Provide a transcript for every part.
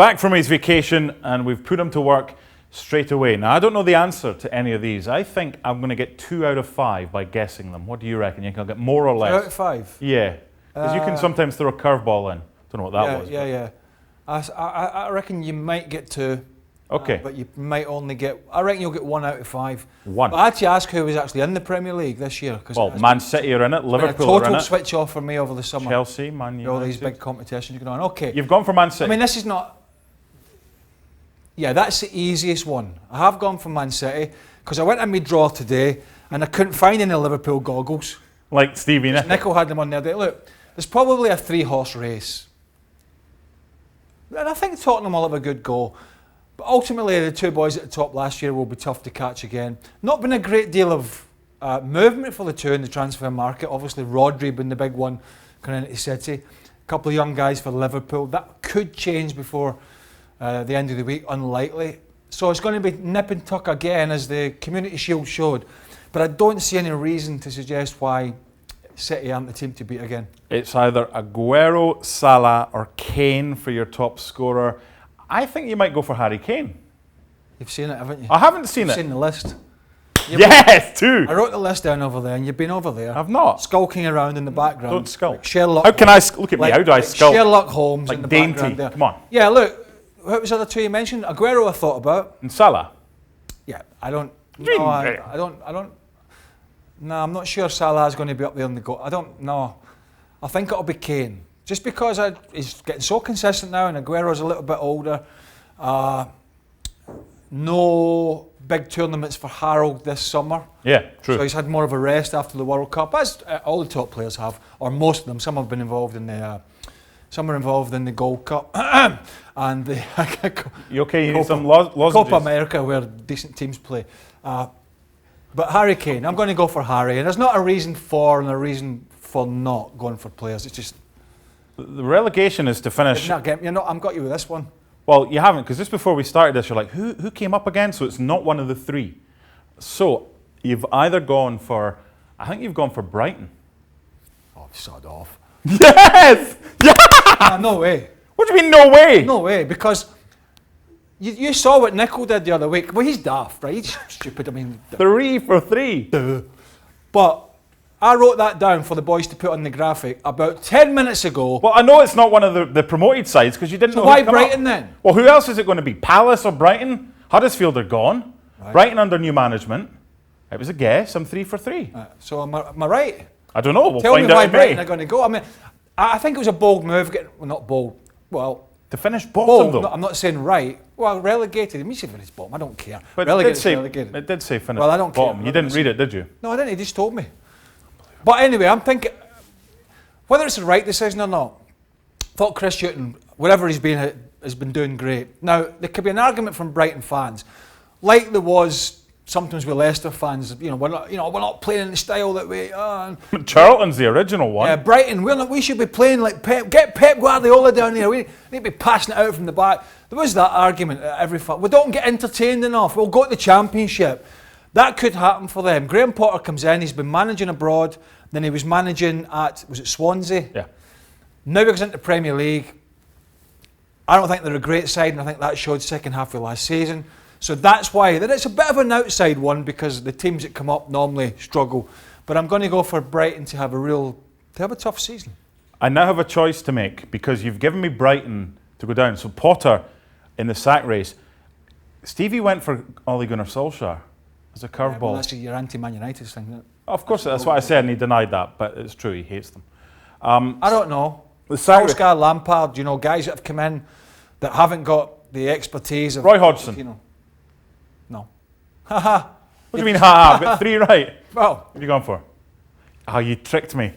back from his vacation, and we've put him to work straight away. Now, I don't know the answer to any of these. I think I'm going to get 2 out of 5 by guessing them. What do you reckon? You can get more or less? 2 out of 5? Yeah. Because you can sometimes throw a curveball in. Don't know what that was. Yeah. I reckon you might get 2. Okay. But you might only get, I reckon you'll get 1 out of 5. 1. But I had to ask who was actually in the Premier League this year. Well, Man City are in it, Liverpool are in it. Total switch off for me over the summer. Chelsea, Man United. All these big competitions going on. Okay. You've gone for Man City. I mean, this is not... Yeah, that's the easiest one. I have gone for Man City because I went in my drawer today and I couldn't find any Liverpool goggles. Like Stevie Nicol. Nicol had them on there. Look, there's probably a 3-horse race. And I think Tottenham will have a good go. But ultimately, the 2 boys at the top last year will be tough to catch again. Not been a great deal of movement for the 2 in the transfer market. Obviously, Rodri being the big one coming into City. A couple of young guys for Liverpool. That could change before the end of the week, unlikely. So it's going to be nip and tuck again, as the Community Shield showed. But I don't see any reason to suggest why City aren't the team to beat again. It's either Aguero, Salah or Kane for your top scorer. I think you might go for Harry Kane. You've seen it, haven't you? I haven't seen it. You've seen the list. Yes, 2. I wrote the list down over there, and you've been over there. I've not. Skulking around in the background. Don't skulk. Like Sherlock. How can I look at me? How do I skulk? Sherlock Holmes like in the dainty. background there. Come on. Yeah, look. What was the other 2 you mentioned? Aguero, I thought about. And Salah. Yeah, I don't. Dream. No, I don't. No, I'm not sure Salah's going to be up there in the goal. I don't know. I think it'll be Kane, just because he's getting so consistent now, and Aguero's a little bit older. No big tournaments for Harold this summer. Yeah, true. So he's had more of a rest after the World Cup, as all the top players have, or most of them. Some have been involved in the. Some are involved in the Gold Cup and the you okay? You need some lozenges? Copa America, where decent teams play. But Harry Kane, I'm going to go for Harry, and there's not a reason for and a reason for not going for players. It's just the relegation is to finish. I've got you with this one. Well, you haven't, because just before we started this, you're like, who came up again? So it's not one of the 3. So you've either gone for, I think you've gone for Brighton. Oh, sod off. Yes! Yeah! No way. What do you mean, no way? No way, because you saw what Nicol did the other week. Well, he's daft, right? He's stupid. I mean, 3 for 3. But I wrote that down for the boys to put on the graphic about 10 minutes ago. Well, I know it's not one of the promoted sides, because you didn't know. Why Brighton then? Well, who else is it going to be? Palace or Brighton? Huddersfield are gone. Right. Brighton under new management. It was a guess. I'm 3 for 3. So am I right? I don't know. We'll Tell find me out why in Brighton May. are going to go. I mean, I think it was a bold move. Well, not bold. Well, to finish bottom, though. No, I'm not saying right. Well, relegated. It means if it's bottom. I don't care. But relegated. It did say finish well, I don't bottom. care. You didn't read it, did you? No, I didn't. He just told me. But anyway, I'm thinking whether it's the right decision or not. Thought Chris Hughton, wherever he's been, has been doing great. Now, there could be an argument from Brighton fans, like there was sometimes with Leicester fans. We're not playing in the style that we. Charlton's the original one. Yeah, Brighton. We should be playing like Pep. Get Pep Guardiola down here. We need to be passing it out from the back. There was that argument at every fan. We don't get entertained enough. We'll go to the Championship. That could happen for them. Graham Potter comes in. He's been managing abroad. Then he was managing at, was it Swansea? Yeah. Now he goes into Premier League. I don't think they're a great side, and I think that showed second half of last season. So that's why it's a bit of an outside one, because the teams that come up normally struggle. But I'm going to go for Brighton to have a tough season. I now have a choice to make, because you've given me Brighton to go down. So Potter in the sack race. Stevie went for Ole Gunnar Solskjaer as a curveball. Well, that's your anti-Man United thing, isn't it? Of course, that's what I said, and he denied that, but it's true, he hates them. I don't know. The sack Solskjaer, Lampard, guys that have come in that haven't got the expertise of... Roy Hodgson. No. Haha. What do you mean, ha-ha? I've got 3 right. Well. What have you gone for? Oh, you tricked me.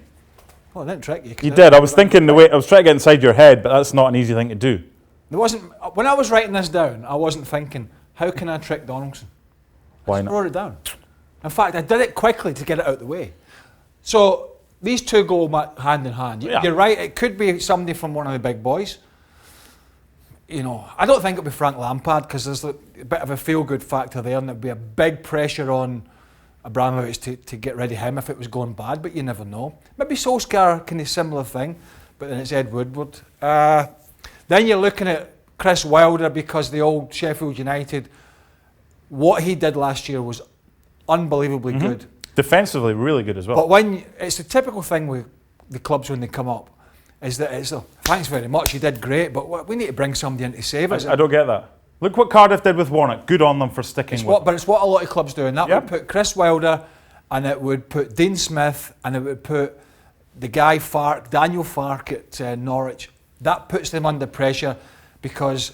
Well, I didn't trick you. You did. I was thinking I was trying to get inside your head, but that's not an easy thing to do. When I was writing this down, I wasn't thinking, how can I trick Donaldson? Why I just not? wrote it down. In fact, I did it quickly to get it out of the way. So these 2 go hand in hand. Yeah. You're right, it could be somebody from one of the big boys. I don't think it'll be Frank Lampard, because there's a bit of a feel-good factor there, and there'd be a big pressure on Abramovich to get rid of him if it was going bad, but you never know. Maybe Solskjaer can do a similar thing, but then it's Ed Woodward. Then you're looking at Chris Wilder, because the old Sheffield United, what he did last year was unbelievably good. Defensively, really good as well. But it's the typical thing with the clubs when they come up, is that it's, thanks very much, you did great, but we need to bring somebody in to save us. I don't get that. Look what Cardiff did with Warnock. Good on them for sticking with. But it's what a lot of clubs do, and that would put Chris Wilder, and it would put Dean Smith, and it would put the guy Daniel Farke at Norwich. That puts them under pressure, because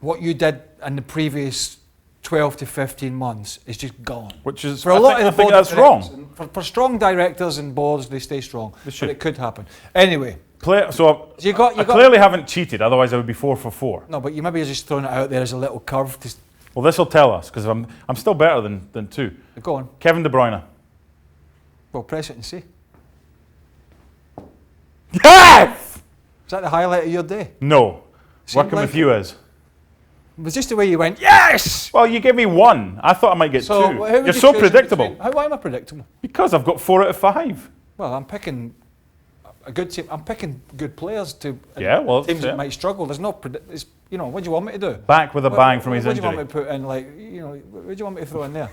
what you did in the previous 12 to 15 months is just gone. Which is, for a lot of the I think board that's wrong. For strong directors and boards, they stay strong. But it could happen. Anyway. So I clearly haven't cheated, otherwise I would be 4 for 4. No, but you maybe just throwing it out there as a little curve. Well, this will tell us, because I'm still better than 2. Go on. Kevin De Bruyne. Well, press it and see. Yes! Is that the highlight of your day? No. Seemed Working like with you is. It was just the way you went, yes! Well, you gave me 1. I thought I might get 2. You're so predictable. Why am I predictable? Because I've got 4 out of 5. Well, I'm picking a good team. I'm picking good players to teams that might struggle. There's no, what do you want me to do? Back with a bang from his injury. What do you want me to put in? What do you want me to throw in there?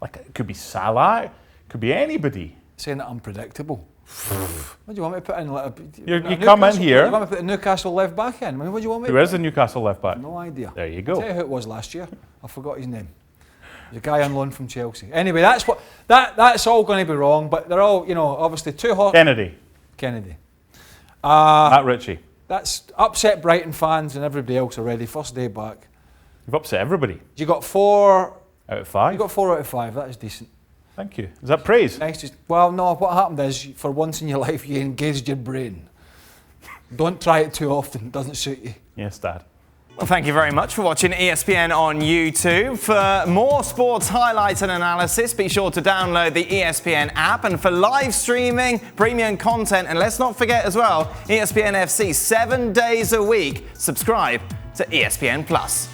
Like, it could be Salah. It could be anybody. Saying that I'm predictable. What do you want me to put in? You come in here. What do you want me to put the Newcastle left back in? What do you want me to Who is the Newcastle left back? No idea. There you go. I'll tell you who it was last year. I forgot his name. The guy on loan from Chelsea. Anyway, that's all going to be wrong, but they're all, obviously too hot. Kennedy. Matt Ritchie. That's upset Brighton fans and everybody else already. First day back. You've upset everybody. You got 4 out of 5. You got 4 out of 5. That is decent. Thank you. Is that praise? Nice. Well, no. What happened is, for once in your life, you engaged your brain. Don't try it too often. It doesn't suit you. Yes, Dad. Well, thank you very much for watching ESPN on YouTube. For more sports highlights and analysis, be sure to download the ESPN app. And for live streaming, premium content, and let's not forget as well, ESPNFC 7 days a week. Subscribe to ESPN Plus.